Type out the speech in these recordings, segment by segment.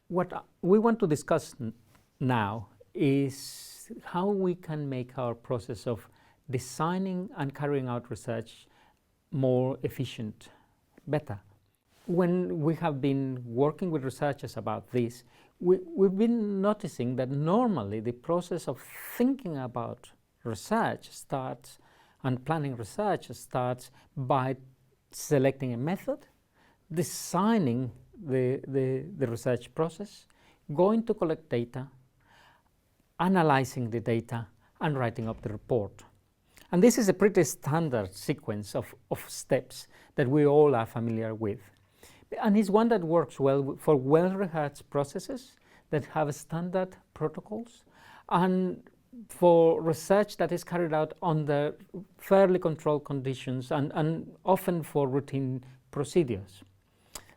What we want to discuss now is how we can make our process of designing and carrying out research more efficient, better. When we have been working with researchers about this, we've been noticing that normally the process of thinking about research starts, and planning research starts by selecting a method, designing the research process, going to collect data, analyzing the data, and writing up the report. And this is a pretty standard sequence of steps that we all are familiar with. And it's one that works well for well-rehearsed processes that have standard protocols, and for research that is carried out under fairly controlled conditions and often for routine procedures.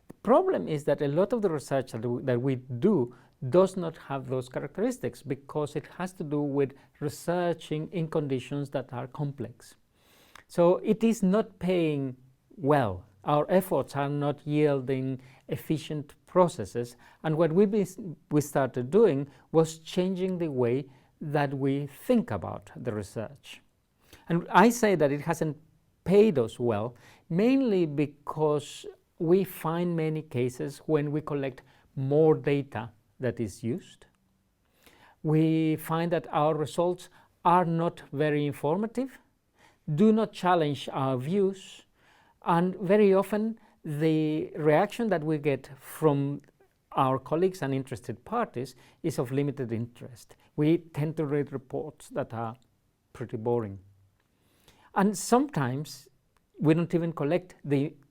The problem is that a lot of the research that we do does not have those characteristics because it has to do with researching in conditions that are complex. So it is not paying well. Our efforts are not yielding efficient processes, and what we started doing was changing the way that we think about the research. And I say that it hasn't paid us well, mainly because we find many cases when we collect more data that is used. We find that our results are not very informative, do not challenge our views, and very often the reaction that we get from our colleagues and interested parties is of limited interest. We tend to read reports that are pretty boring. And sometimes we don't even collect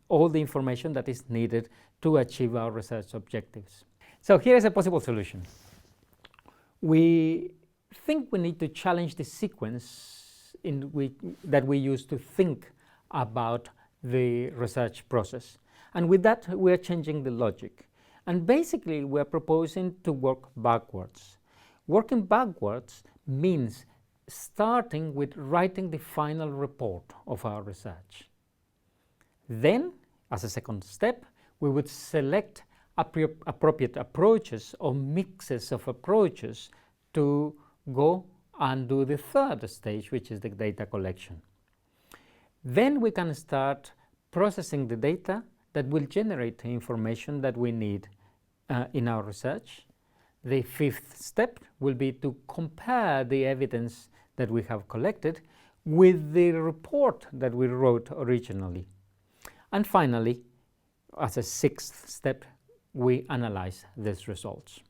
all the information that is needed to achieve our research objectives. So here is a possible solution. We think we need to challenge the sequence that we use to think about the research process. And with that, we are changing the logic. And basically, we are proposing to work backwards. Working backwards means starting with writing the final report of our research. Then, as a second step, we would select appropriate approaches or mixes of approaches to go and do the third stage, which is the data collection. Then we can start processing the data that will generate the information that we need in our research. The fifth step will be to compare the evidence that we have collected with the report that we wrote originally. And finally, as a sixth step, we analyze these results.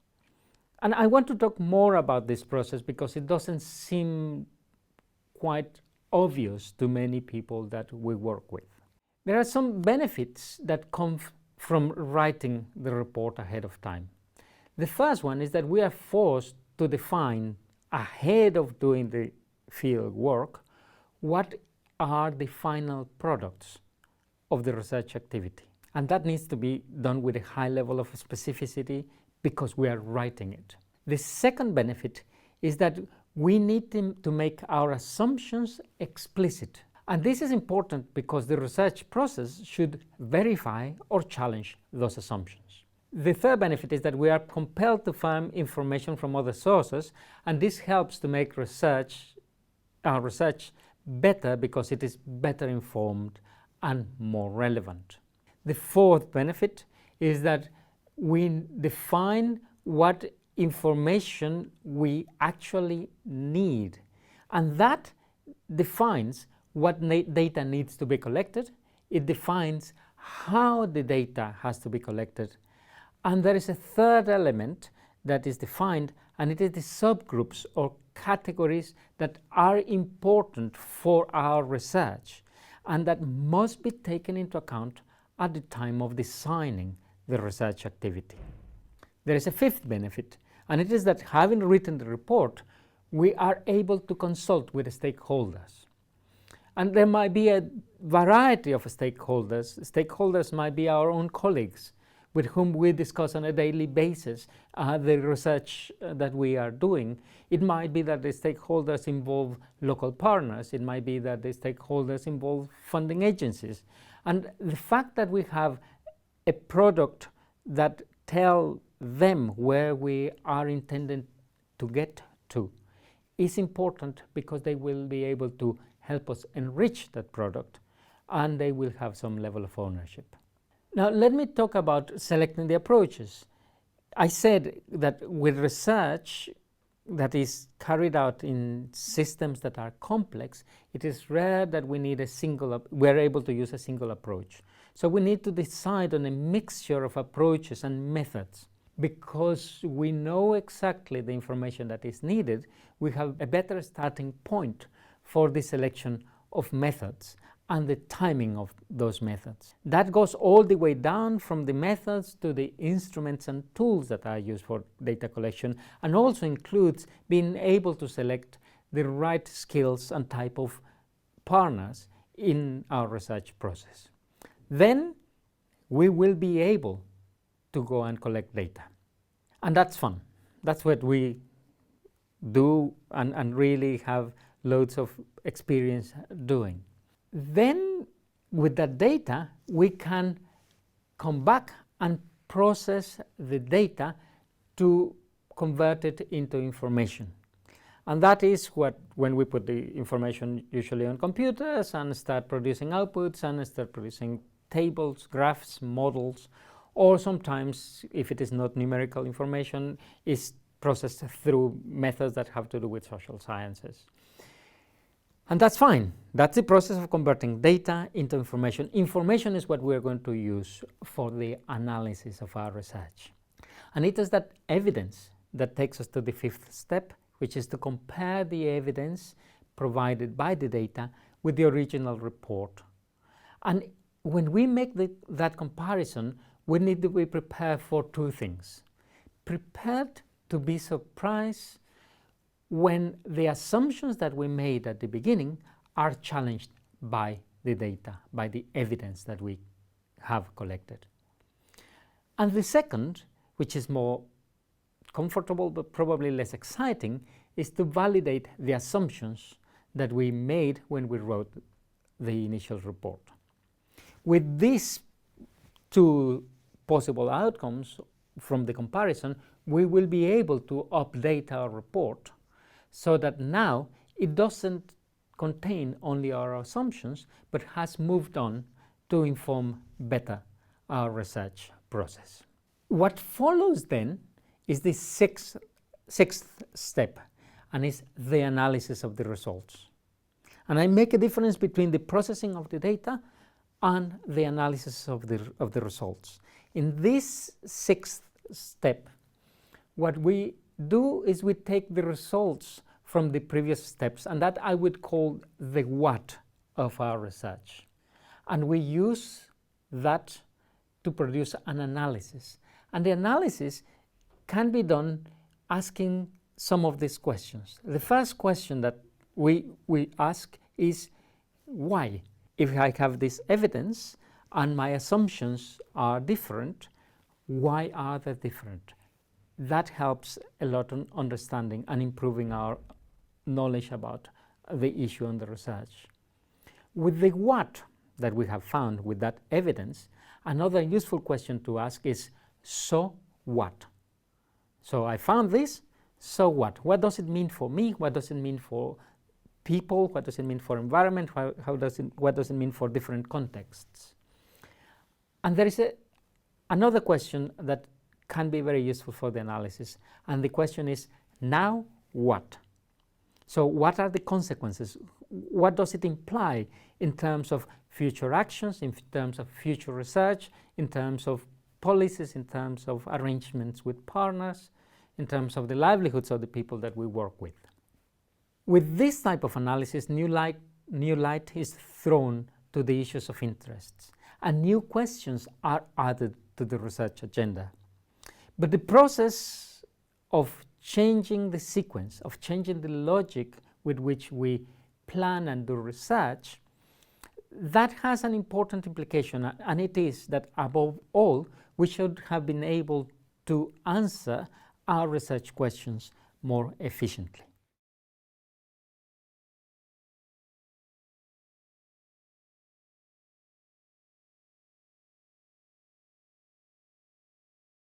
And I want to talk more about this process because it doesn't seem quite obvious to many people that we work with. There are some benefits that come from writing the report ahead of time. The first one is that we are forced to define ahead of doing the field work what are the final products of the research activity. And that needs to be done with a high level of specificity because we are writing it. The second benefit is that we need to make our assumptions explicit. And this is important because the research process should verify or challenge those assumptions. The third benefit is that we are compelled to find information from other sources, and this helps to make our research better because it is better informed and more relevant. The fourth benefit is that we define what information we actually need, and that defines what data needs to be collected. It defines how the data has to be collected. And there is a third element that is defined, and it is the subgroups or categories that are important for our research and that must be taken into account at the time of designing the research activity. There is a fifth benefit, and it is that having written the report, we are able to consult with the stakeholders. And there might be a variety of stakeholders. Stakeholders might be our own colleagues with whom we discuss on a daily basis the research that we are doing. It might be that the stakeholders involve local partners. It might be that the stakeholders involve funding agencies. And the fact that we have a product that tells them where we are intended to get to is important, because they will be able to help us enrich that product, and they will have some level of ownership. Now let me talk about selecting the approaches. I said that with research that is carried out in systems that are complex, it is rare that we're able to use a single approach. So we need to decide on a mixture of approaches and methods. Because we know exactly the information that is needed, we have a better starting point for the selection of methods and the timing of those methods. That goes all the way down from the methods to the instruments and tools that are used for data collection, and also includes being able to select the right skills and type of partners in our research process. Then we will be able to go and collect data. And that's fun. That's what we do and really have loads of experience doing. Then with that data, we can come back and process the data to convert it into information. And that is when we put the information usually on computers and start producing outputs and start producing tables, graphs, models, or sometimes, if it is not numerical information, is processed through methods that have to do with social sciences. And that's fine. That's the process of converting data into information. Information is what we're going to use for the analysis of our research. And it is that evidence that takes us to the fifth step, which is to compare the evidence provided by the data with the original report. And when we make that comparison, we need to be prepared for two things. Prepared to be surprised when the assumptions that we made at the beginning are challenged by the data, by the evidence that we have collected. And the second, which is more comfortable but probably less exciting, is to validate the assumptions that we made when we wrote the initial report. With these two possible outcomes from the comparison, we will be able to update our report so that now it doesn't contain only our assumptions, but has moved on to inform better our research process. What follows then is the sixth step, and is the analysis of the results. And I make a difference between the processing of the data and the analysis of the results. In this sixth step, what we do is we take the results from the previous steps, and that I would call the what of our research. And we use that to produce an analysis. And the analysis can be done asking some of these questions. The first question that we ask is why? If I have this evidence and my assumptions are different, why are they different? That helps a lot on understanding and improving our knowledge about the issue and the research. With the what that we have found with that evidence, another useful question to ask is, so what? So I found this, so what? What does it mean for me? What does it mean for people? What does it mean for environment? What does it mean for different contexts? And there is another question that can be very useful for the analysis, and the question is, now what? So what are the consequences? What does it imply in terms of future actions, in terms of future research, in terms of policies, in terms of arrangements with partners, in terms of the livelihoods of the people that we work with? With this type of analysis, new light is thrown to the issues of interest, and new questions are added to the research agenda. But the process of changing the sequence, of changing the logic with which we plan and do research, that has an important implication, and it is that above all, we should have been able to answer our research questions more efficiently.